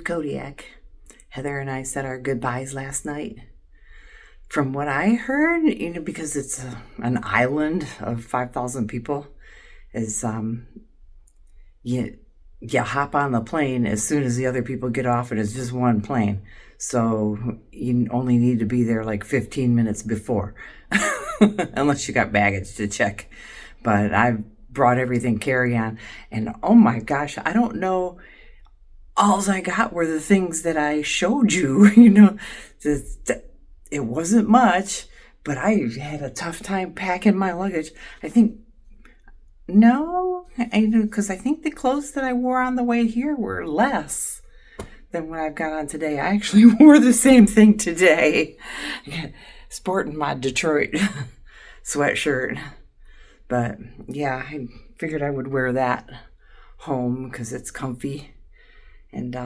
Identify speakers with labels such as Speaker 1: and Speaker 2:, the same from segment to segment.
Speaker 1: Kodiak. Heather and I said our goodbyes last night. From what I heard, because it's an island of 5,000 people, is you hop on the plane as soon as the other people get off, and it's just one plane. So you only need to be there like 15 minutes before, unless you got baggage to check. But I brought everything carry-on, and oh my gosh, I don't know. All I got were the things that I showed you. It wasn't much, but I had a tough time packing my luggage. Because I think the clothes that I wore on the way here were less than what I've got on today. I actually wore the same thing today, sporting my Detroit sweatshirt. But yeah, I figured I would wear that home because it's comfy. And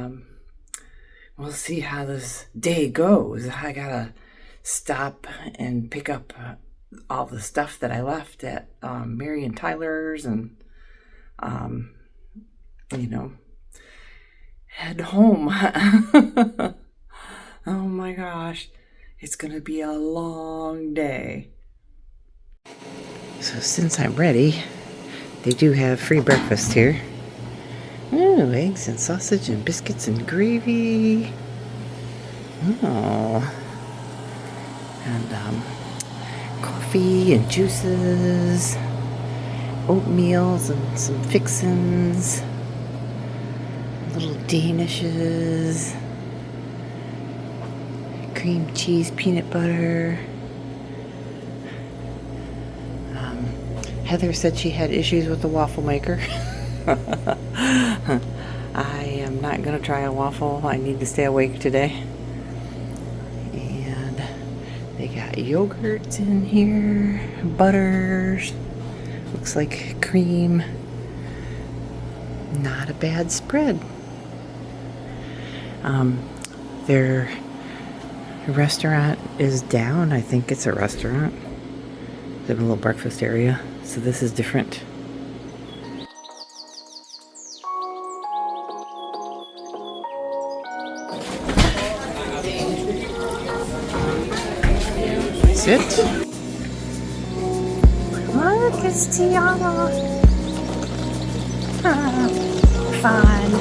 Speaker 1: we'll see how this day goes. I gotta stop and pick up all the stuff that I left at Mary and Tyler's and, head home. Oh my gosh, it's gonna be a long day. So since I'm ready, they do have free breakfast here. Ooh, eggs and sausage and biscuits and gravy. Oh. And coffee and juices, oatmeals and some fixins, little danishes, cream cheese, peanut butter. Heather said she had issues with the waffle maker. I am not going to try a waffle. I need to stay awake today. And they got yogurts in here, butters, looks like cream. Not a bad spread. Their restaurant is down. I think it's a restaurant. They have a little breakfast area, so this is different. Sit. Look, it's Tiana. Fun.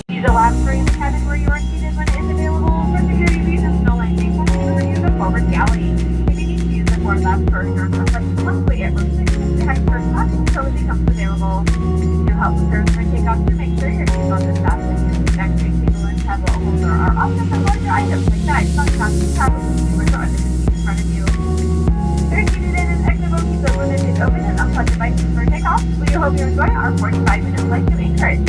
Speaker 2: Use the last three in the cabin where you are seated when it is available. For security reasons, no landing will use the forward galley. If you need to use the forward last first or something, must wait at room 6 to head first class until it becomes available. To help with service and takeoff, to make sure your seatbelt is fastened, your seat back table and tablet holder are off and larger items like bags, sunglasses, tablets, consumers, or other in front of you. If seated in an exit will keep the windows open and unplug devices for takeoff. We hope you enjoy our 45-minute flight to Anchorage.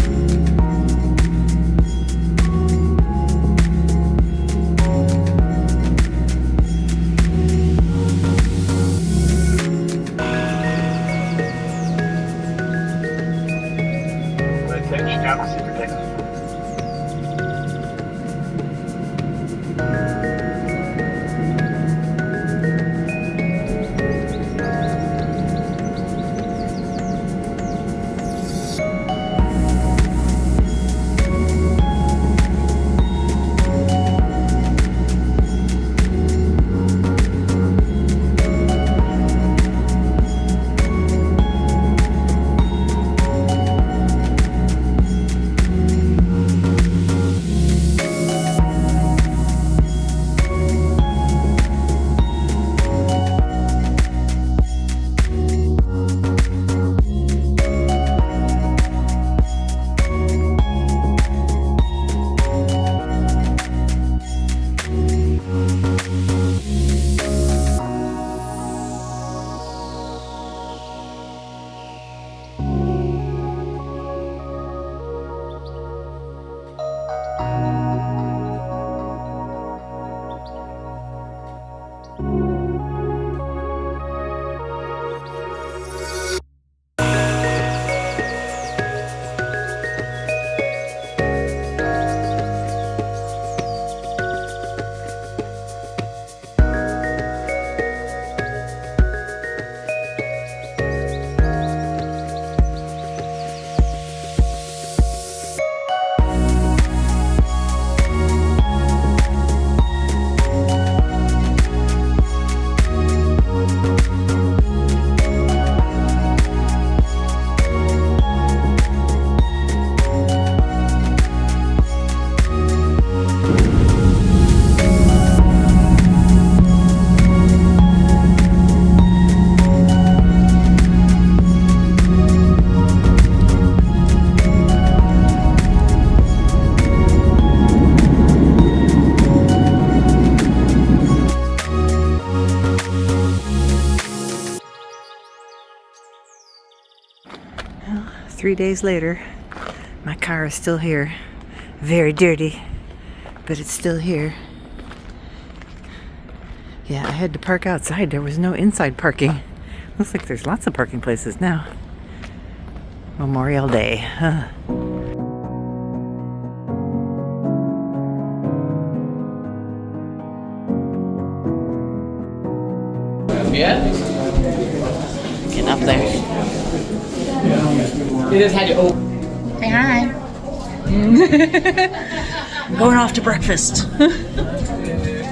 Speaker 1: 3 days later, my car is still here. Very dirty, but it's still here. Yeah, I had to park outside. There was no inside parking. Looks like there's lots of parking places now. Memorial Day. Huh.
Speaker 3: Yeah?
Speaker 1: Getting up there.
Speaker 3: You just had to open.
Speaker 4: Say hi. I'm going off to breakfast.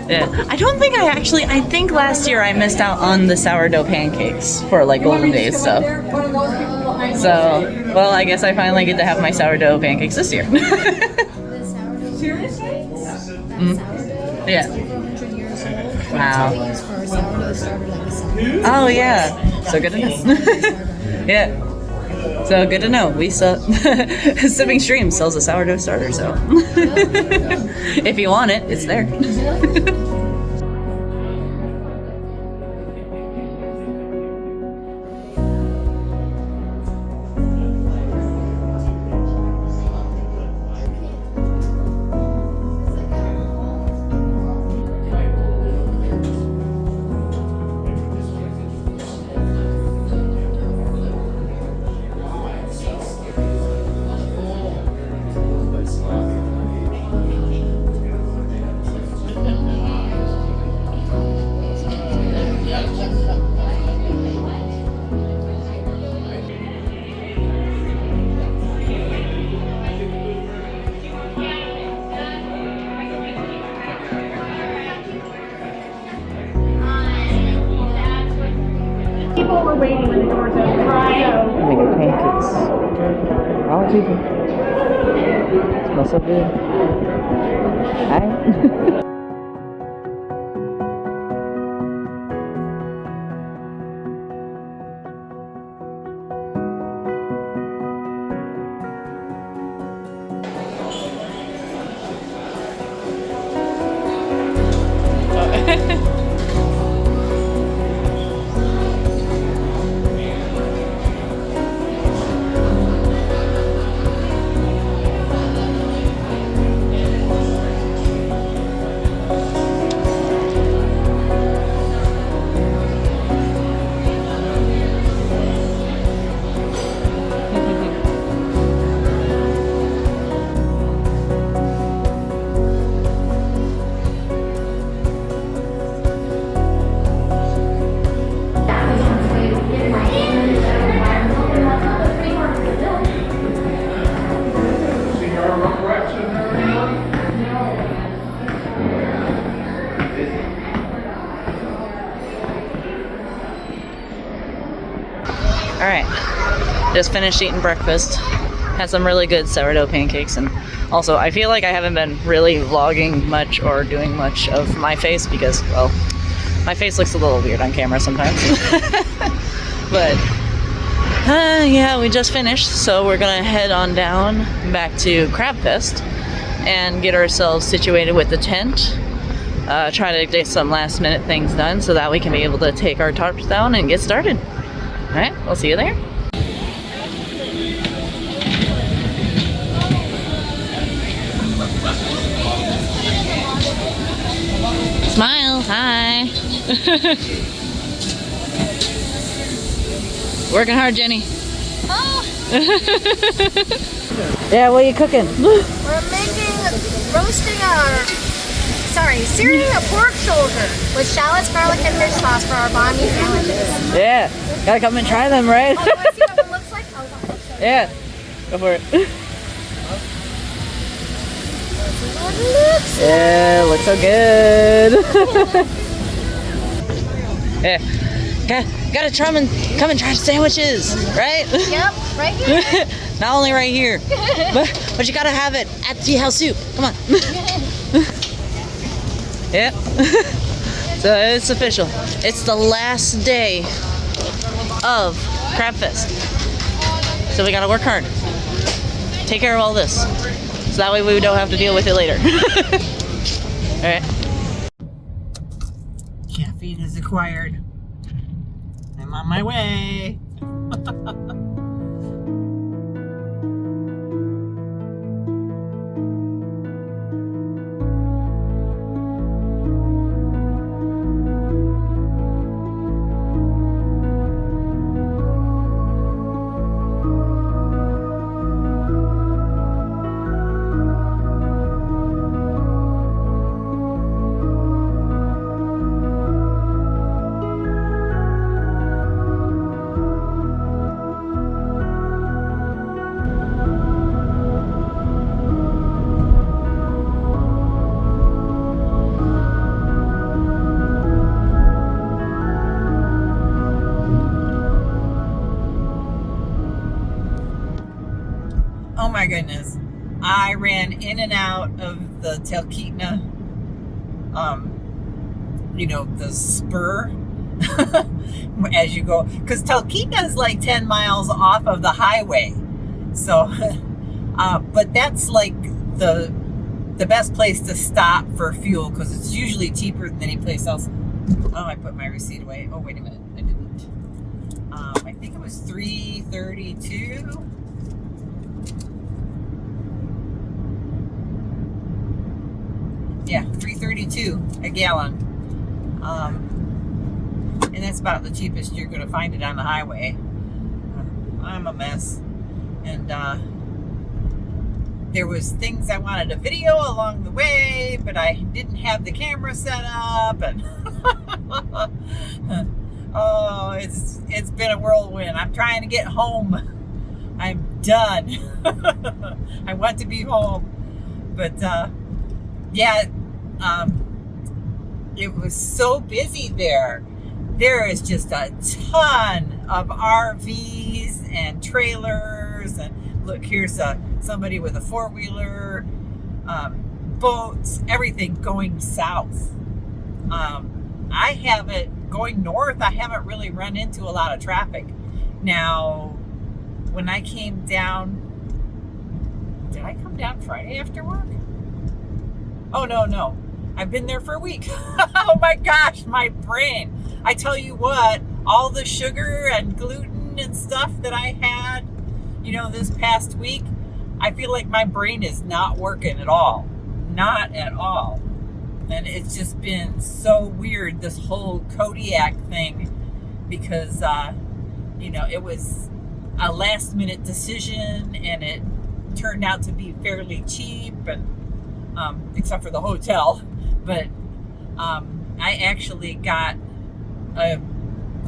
Speaker 4: Yeah. I don't think I think last year I missed out on the sourdough pancakes for like Golden Days stuff. So, well, I guess I finally get to have my sourdough pancakes this year.
Speaker 5: Seriously?
Speaker 4: Yeah. Wow. Oh yeah. So good to know. Yeah. So good to know. We sell Sipping Stream sells a sourdough starter, so if you want it, it's there.
Speaker 2: People were waiting when the doors opened. So.
Speaker 4: Making pancakes. All people. Smells so good. Hi. Alright, just finished eating breakfast. Had some really good sourdough pancakes, and also I feel like I haven't been really vlogging much or doing much of my face because, well, my face looks a little weird on camera sometimes. But, yeah, we just finished, so we're gonna head on down back to Crabfest and get ourselves situated with the tent. Try to get some last minute things done so that we can be able to take our tarps down and get started. Alright, we'll see you there. Smile, hi. Working hard, Jenny.
Speaker 5: Oh,
Speaker 4: Yeah, what are you cooking?
Speaker 5: we're searing a pork shoulder with shallots, garlic, and fish sauce for our banh mi sandwiches.
Speaker 4: Yeah, gotta come and try them, right?
Speaker 5: Oh, you want to see what it looks like? Oh, I'll show you.
Speaker 4: Yeah, go for it.
Speaker 5: What it looks like.
Speaker 4: Yeah, looks so good. Yeah, gotta try them and come and try sandwiches, right?
Speaker 5: Yep, right here.
Speaker 4: Not only right here, but you gotta have it at the house soup. Come on. Yep. So it's official. It's the last day of Crabfest. So we gotta work hard. Take care of all this. So that way we don't have to deal with it later. Alright.
Speaker 1: Caffeine is acquired. I'm on my way. my goodness. I ran in and out of the Talkeetna, the spur as you go. Because Talkeetna is like 10 miles off of the highway. So, but that's like the best place to stop for fuel because it's usually cheaper than any place else. Oh, I put my receipt away. Oh, wait a minute. I didn't. I think it was $3.32. Yeah, $3.32 a gallon. And that's about the cheapest you're going to find it on the highway. I'm a mess. And there was things I wanted to video along the way, but I didn't have the camera set up. And oh, it's been a whirlwind. I'm trying to get home. I'm done. I want to be home. But yeah, it was so busy there. There is just a ton of RVs and trailers. And look, here's somebody with a four-wheeler, boats, everything going south. I haven't, going north, I haven't really run into a lot of traffic. Now, when I came down, did I come down Friday after work? Oh, no. I've been there for a week. Oh my gosh, my brain. I tell you what, all the sugar and gluten and stuff that I had, this past week, I feel like my brain is not working at all. Not at all. And it's just been so weird, this whole Kodiak thing, because, it was a last minute decision and it turned out to be fairly cheap, and except for the hotel. But I actually got a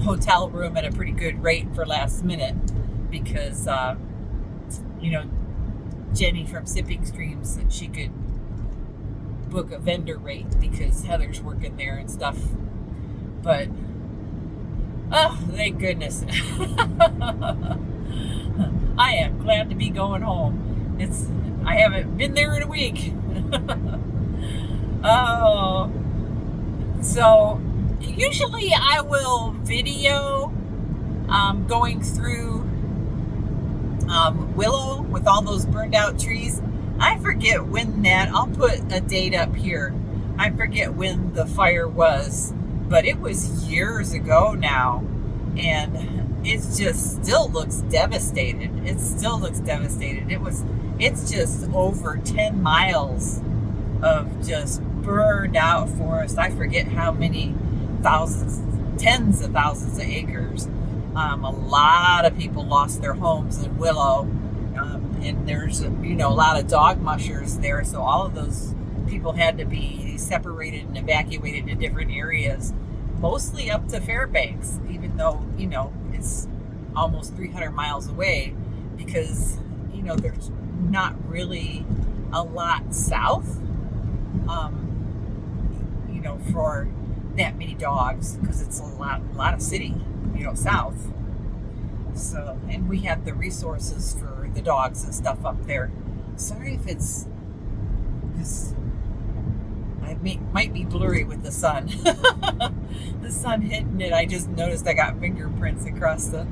Speaker 1: hotel room at a pretty good rate for last minute because, Jenny from Sipping Streams said she could book a vendor rate because Heather's working there and stuff. But, oh, thank goodness. I am glad to be going home. I haven't been there in a week. Oh, so usually I will video going through Willow with all those burned out trees. I forget when I'll put a date up here. I forget when the fire was, but it was years ago now, and it just still looks devastated. It's just over 10 miles of just burned out forest. I forget how many tens of thousands of acres. A lot of people lost their homes in Willow, and there's a lot of dog mushers there, so all of those people had to be separated and evacuated to different areas, mostly up to Fairbanks, even though it's almost 300 miles away, because there's not really a lot south for that many dogs, because it's a lot of city south. So, and we have the resources for the dogs and stuff up there. Sorry if it's might be blurry with the sun. The sun hitting it. I just noticed I got fingerprints across the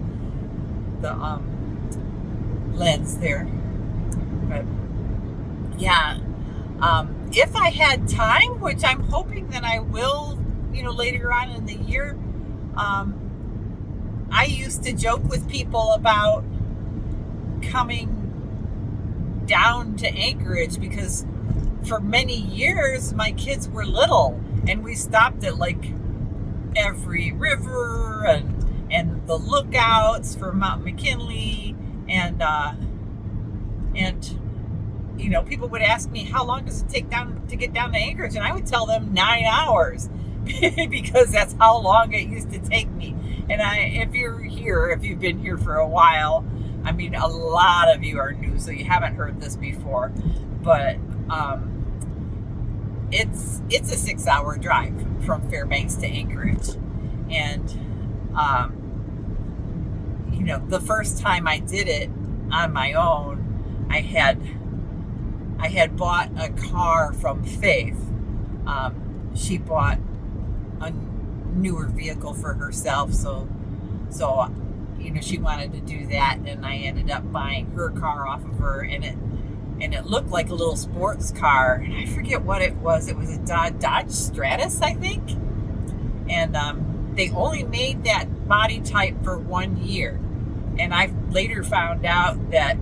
Speaker 1: lens there. But yeah, if I had time, which I'm hoping that I will, later on in the year, I used to joke with people about coming down to Anchorage because for many years my kids were little, and we stopped at like every river and the lookouts for Mount McKinley, and people would ask me, how long does it take to get down to Anchorage? And I would tell them 9 hours because that's how long it used to take me. And if you've been here for a while, I mean, a lot of you are new, so you haven't heard this before, but it's a 6-hour drive from Fairbanks to Anchorage. And the first time I did it on my own, I had bought a car from Faith. She bought a newer vehicle for herself, so she wanted to do that, and I ended up buying her car off of her, and it looked like a little sports car, and I forget what it was. It was a Dodge Stratus, I think, and they only made that body type for 1 year, and I later found out that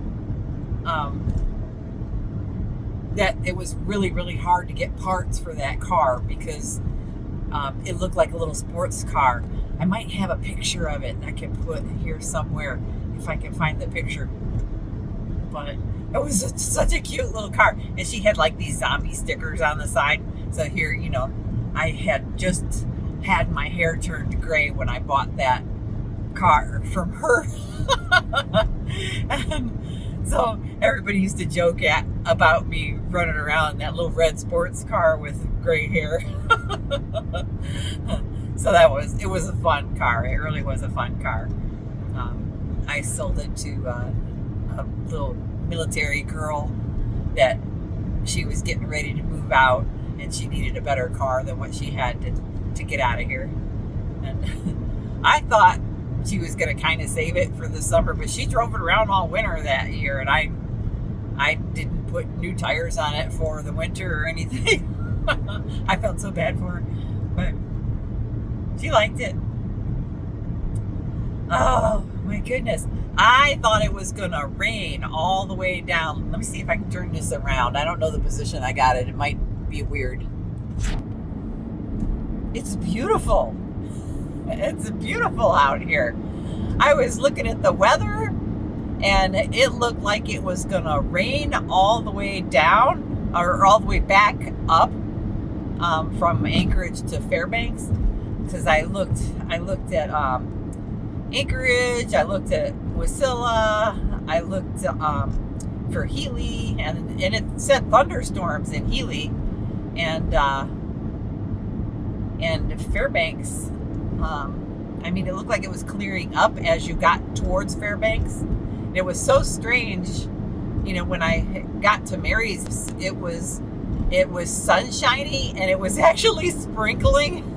Speaker 1: that it was really, really hard to get parts for that car because it looked like a little sports car. I might have a picture of it I can put here somewhere if I can find the picture. But it was such a cute little car. And she had like these zombie stickers on the side. So here, I had just had my hair turned gray when I bought that car from her. And so everybody used to joke about me running around in that little red sports car with gray hair. So it was a fun car. It really was a fun car. I sold it to a little military girl that she was getting ready to move out, and she needed a better car than what she had to get out of here. And I thought she was going to kind of save it for the summer, but she drove it around all winter that year, and I didn't put new tires on it for the winter or anything. I felt so bad for her, but she liked it. Oh my goodness. I thought it was gonna rain all the way down. Let me see if I can turn this around. I don't know the position I got it. It might be weird. It's beautiful. It's beautiful out here. I was looking at the weather and it looked like it was gonna rain all the way down or all the way back up from Anchorage to Fairbanks. Because I looked at Anchorage, I looked at Wasilla, I looked for Healy, and it said thunderstorms in Healy, and Fairbanks. It looked like it was clearing up as you got towards Fairbanks. It was so strange, when I got to Mary's, it was sunshiny and it was actually sprinkling.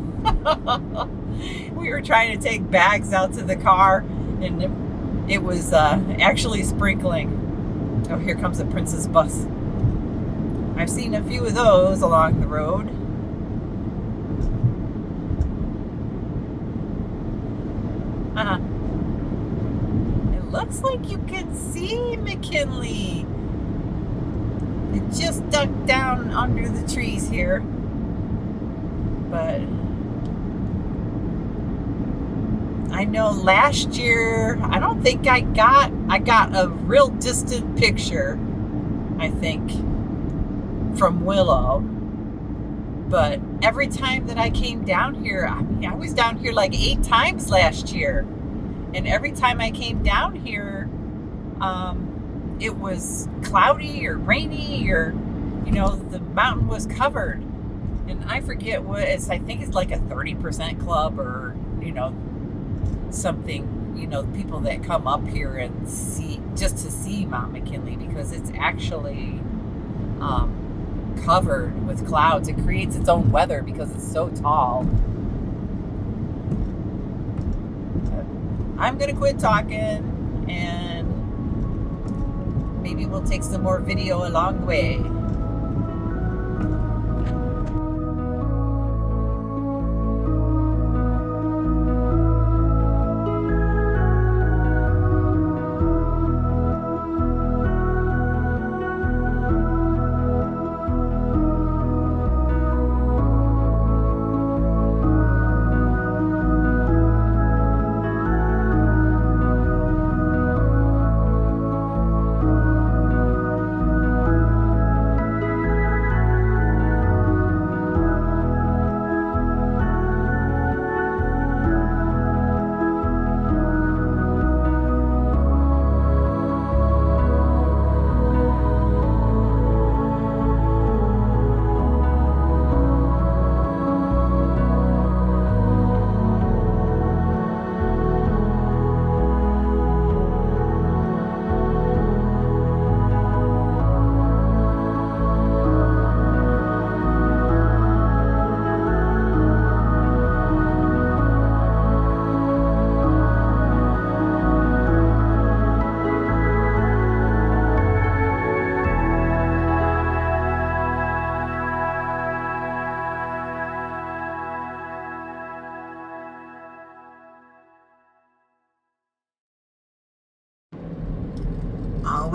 Speaker 1: We were trying to take bags out to the car, and it was actually sprinkling. Oh, here comes a Princess bus. I've seen a few of those along the road. It looks like you can see McKinley. It just ducked down under the trees here, but I know last year, I don't think I got a real distant picture, I think, from Willow. But every time that I came down here, I was down here like 8 times last year. And every time I came down here, it was cloudy or rainy or, the mountain was covered. And I forget what it's, I think it's like a 30% club or, something, people that come up here and see, just to see Mount McKinley, because it's actually covered with clouds. It creates its own weather because it's so tall. But I'm gonna quit talking and maybe we'll take some more video along the way.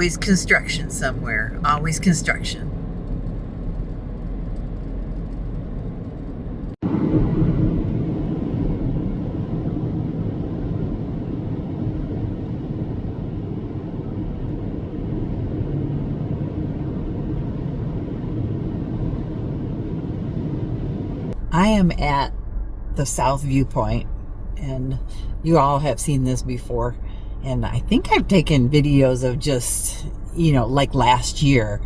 Speaker 1: always construction somewhere. Always construction. I am at the South Viewpoint, and you all have seen this before, and I think I've taken videos of just, you know, like last year,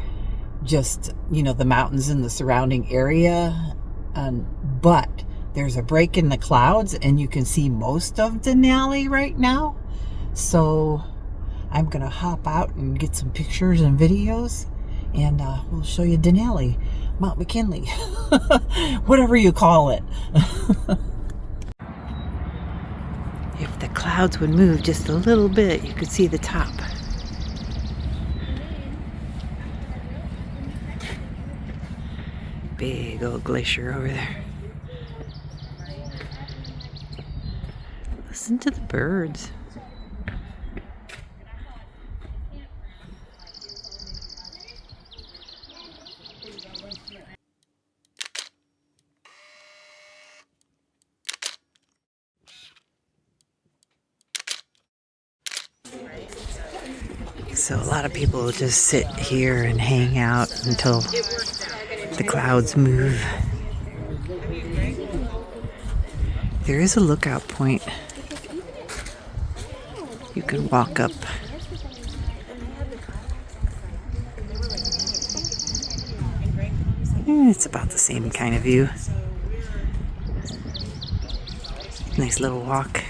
Speaker 1: just, you know, the mountains in the surrounding area, but there's a break in the clouds and you can see most of Denali right now, so I'm gonna hop out and get some pictures and videos, and we'll show you Denali, Mount McKinley, whatever you call it. If the clouds would move just a little bit, you could see the top. Big old glacier over there. Listen to the birds. So a lot of people just sit here and hang out until the clouds move. There is a lookout point. You can walk up. It's about the same kind of view. Nice little walk.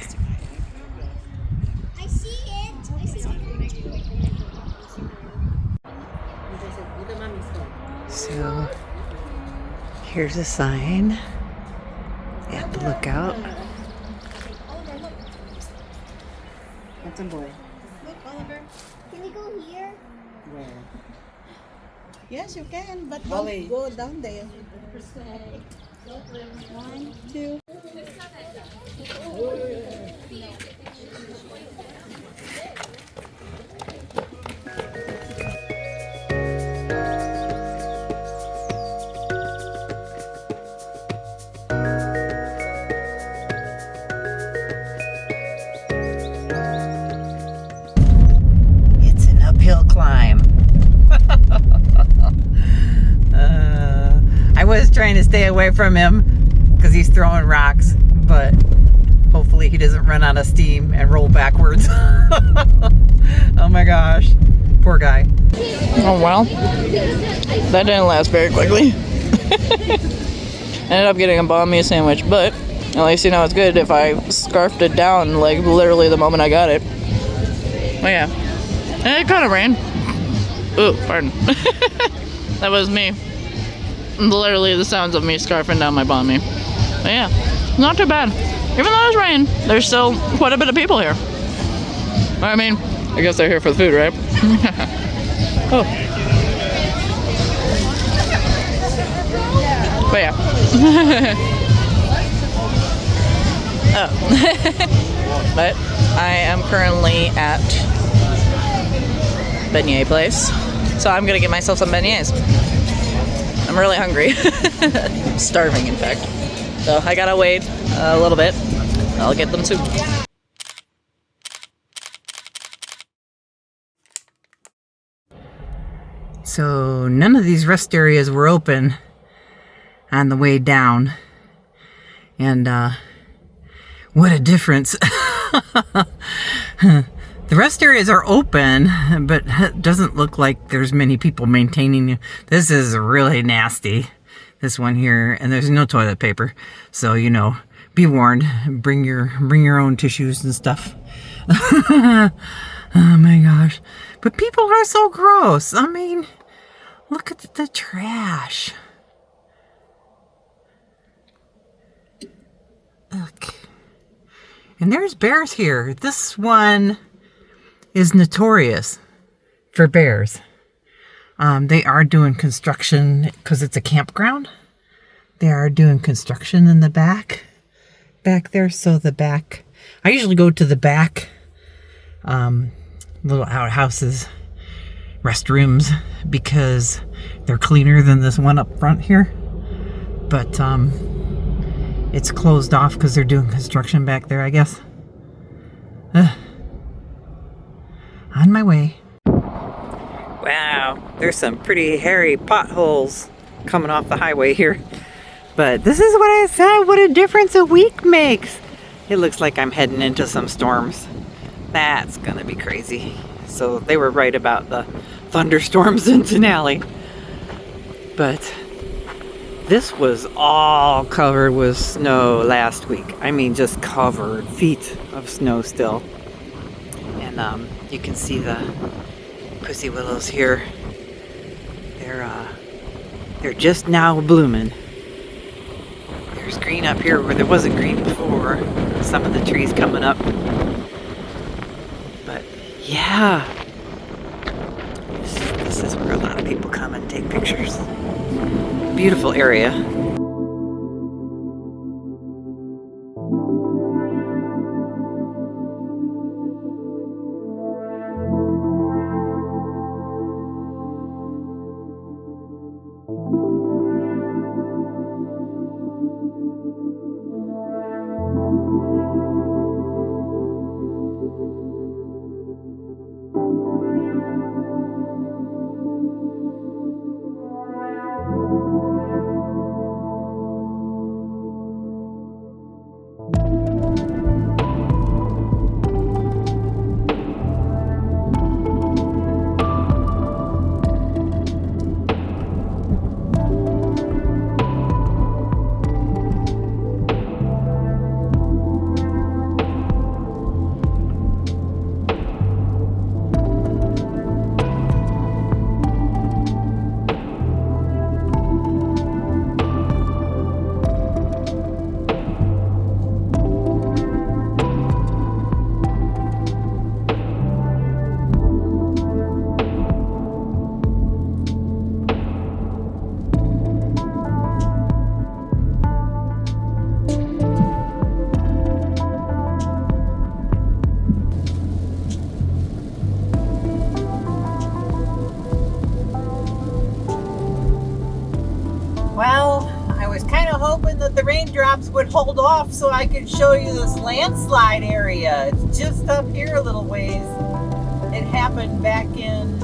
Speaker 1: So here's a sign at the lookout.
Speaker 6: That's a boy.
Speaker 5: Look, Oliver, can we go here?
Speaker 6: Where?
Speaker 7: Yes, you can, but
Speaker 6: Ollie.
Speaker 7: don't go down there.
Speaker 5: 1,
Speaker 7: 2.
Speaker 1: It's an uphill climb. I was trying to stay away from him because he's throwing rocks, but hopefully he doesn't run out of steam and roll backwards. Oh my gosh, poor guy.
Speaker 4: Oh well, that didn't last very quickly. Ended up getting a banh mi sandwich, but at least you know it's good if I scarfed it down like literally the moment I got it. Oh yeah, and it kind of rained. Ooh, pardon. That was me. Literally the sounds of me scarfing down my banh mi. But yeah, not too bad. Even though it's rain, there's still quite a bit of people here. I mean, I guess they're here for the food, right? Oh. But yeah. Oh. But I am currently at beignet place. So I'm gonna get myself some beignets. I'm really hungry. Starving, in fact. So I gotta wait a little bit. I'll get them soon.
Speaker 1: So none of these rest areas were open on the way down. And what a difference. The rest areas are open, but it doesn't look like there's many people maintaining it. This is really nasty, this one here, and there's no toilet paper. So, you know, be warned, bring your own tissues and stuff. Oh my gosh. But people are so gross. I mean, look at the trash. Look. And there's bears here. This one is notorious for bears. They are doing construction because it's a campground. They are doing construction in the back there. So the back, I usually go to the back little outhouses restrooms because they're cleaner than this one up front here. But it's closed off because they're doing construction back there, I guess. On my way. Wow, there's some pretty hairy potholes coming off the highway here. But this is what I said, what a difference a week makes. It looks like I'm heading into some storms. That's gonna be crazy. So they were right about the thunderstorms in Denali. But this was all covered with snow last week. I mean, just covered, feet of snow still. And you can see the pussy willows here. They're just now blooming. There's green up here where there wasn't green before. Some of the trees coming up. But yeah, this is where a lot of people come and take pictures. Beautiful area.
Speaker 8: Well, I was kind of hoping that the raindrops would hold off so I could show you this landslide area. It's just up here a little ways. It happened back in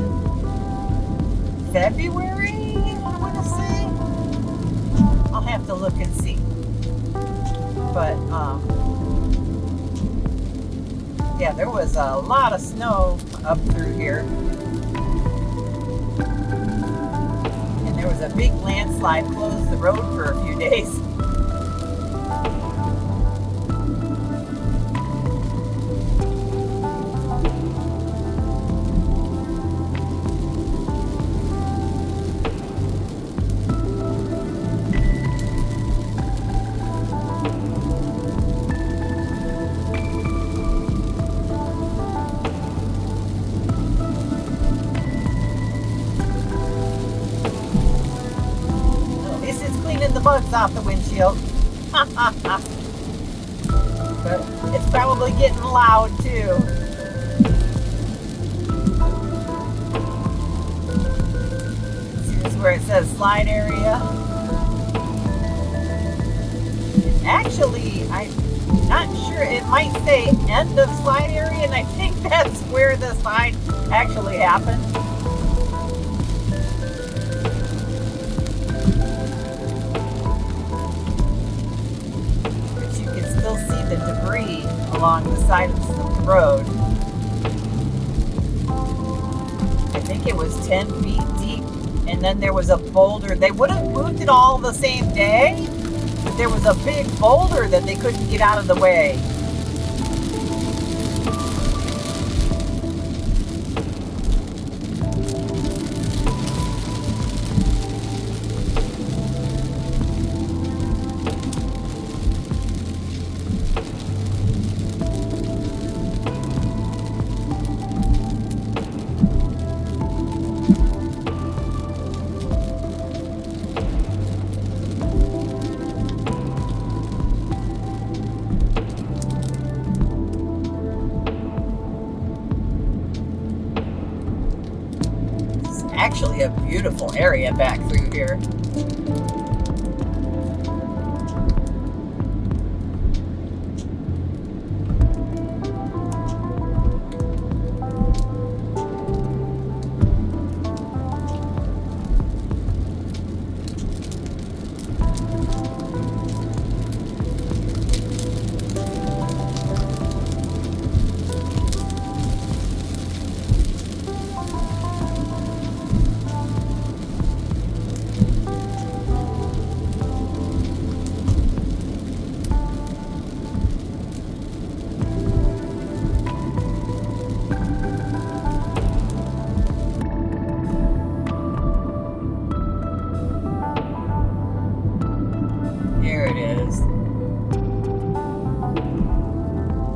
Speaker 8: February, I want to say. I'll have to look and see. But, yeah, there was a lot of snow up through here. There was a big landslide, closed the road for a few days. The bugs off the windshield. But it's probably getting loud too. This is where it says slide area. Actually, I'm not sure. It might say end of slide area, and I think that's where the slide actually happened. See the debris along the side of the road. I think it was 10 feet deep, and then there was a boulder. They would have moved it all the same day, but there was a big boulder that they couldn't get out of the way. really a beautiful area back through here. Here it is.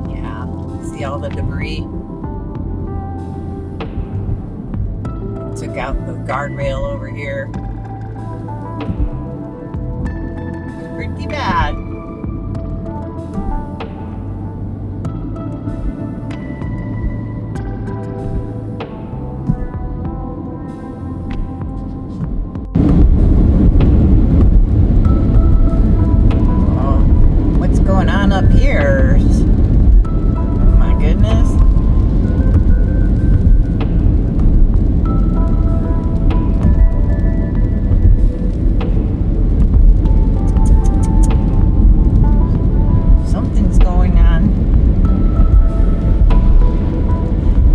Speaker 8: Yeah, see all the debris? Took out the guardrail over here. Pretty bad. What's going on up here? Oh my goodness. Something's going on.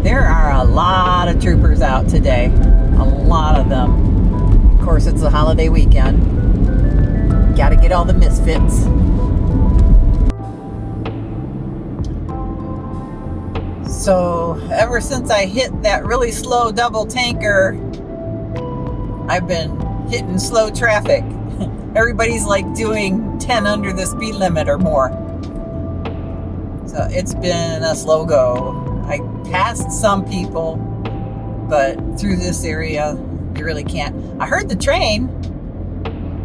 Speaker 8: There are a lot of troopers out today. A lot of them. Of course, it's a holiday weekend. Gotta get all the misfits. So ever since I hit that really slow double tanker, I've been hitting slow traffic. Everybody's like doing 10 under the speed limit or more. So it's been a slow go. I passed some people, but through this area, you really can't. I heard the train.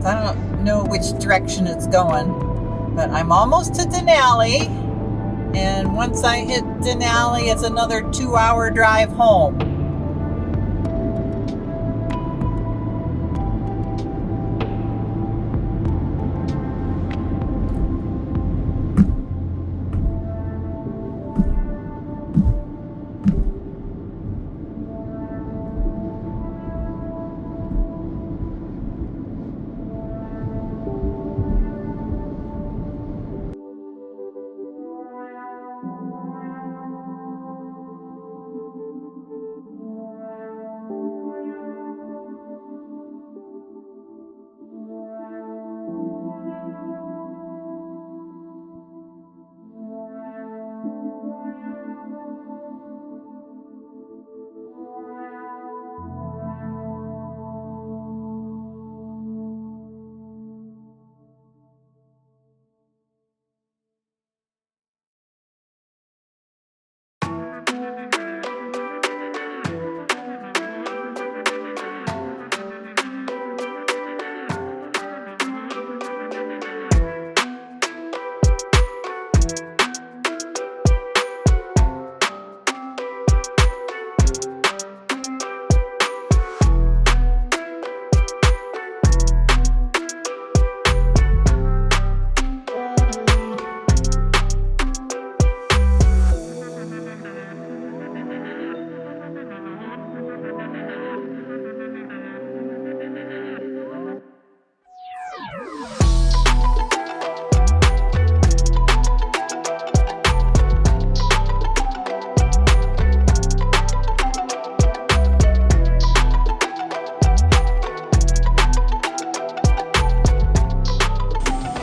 Speaker 8: I don't know which direction it's going, but I'm almost to Denali. And once I hit Denali, it's another 2-hour drive home.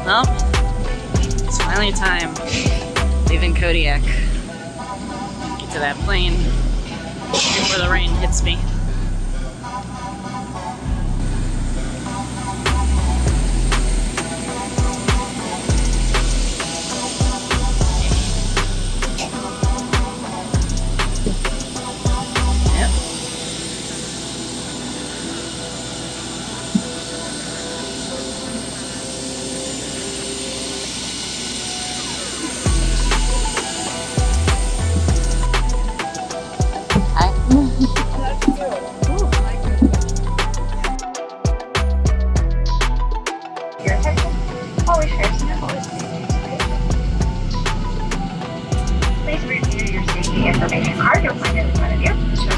Speaker 4: Well, it's finally time. Leaving Kodiak. Get to that plane before the rain hits me.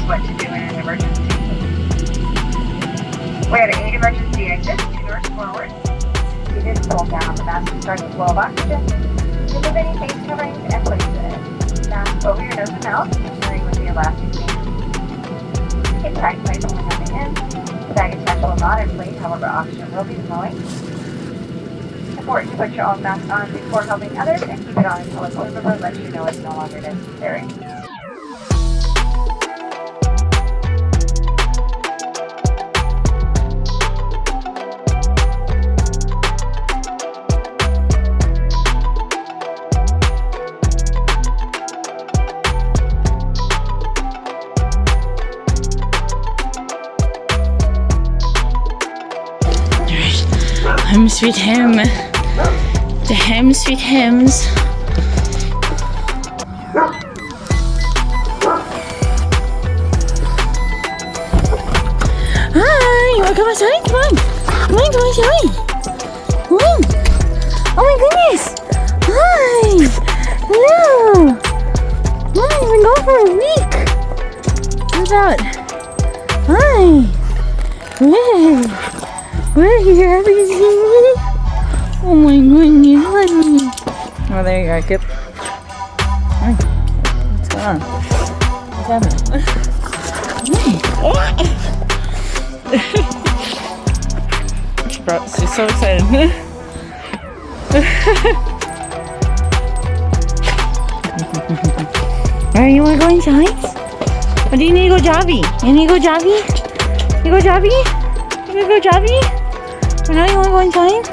Speaker 2: what to do in an emergency. We have 8 emergency exits, 2 doors forward. You did pull down the mask to start the flow of oxygen. Remove any face coverings and place the mask over your nose and mouth, ensuring with the elastic band. Keep tight place only on the end. The bag attached will not inflate, however oxygen will be flowing. It's important to put your own mask on before helping others and keep it on until a phone number lets you know it's no longer necessary.
Speaker 4: Sweet hem. The hem, sweet hems. Hi, you wanna come outside? Come on. Come on, come outside. Come on. Oh my goodness. Hi. Hello. Hi, we've been gone for a week. What's that? Hi. Hey. We're here, happy to see me. Oh my goodness, honey. Oh, there you are, Kip. Hi. What's going on? What's happening? She's so excited. Alright, you wanna go inside? Or do you need to go jobby? You need to go jobby? You go jobby? You wanna go jobby? Or now you wanna go inside?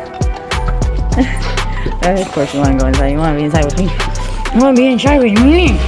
Speaker 4: Of course you wanna go inside. You wanna be inside with me. You wanna be inside with me.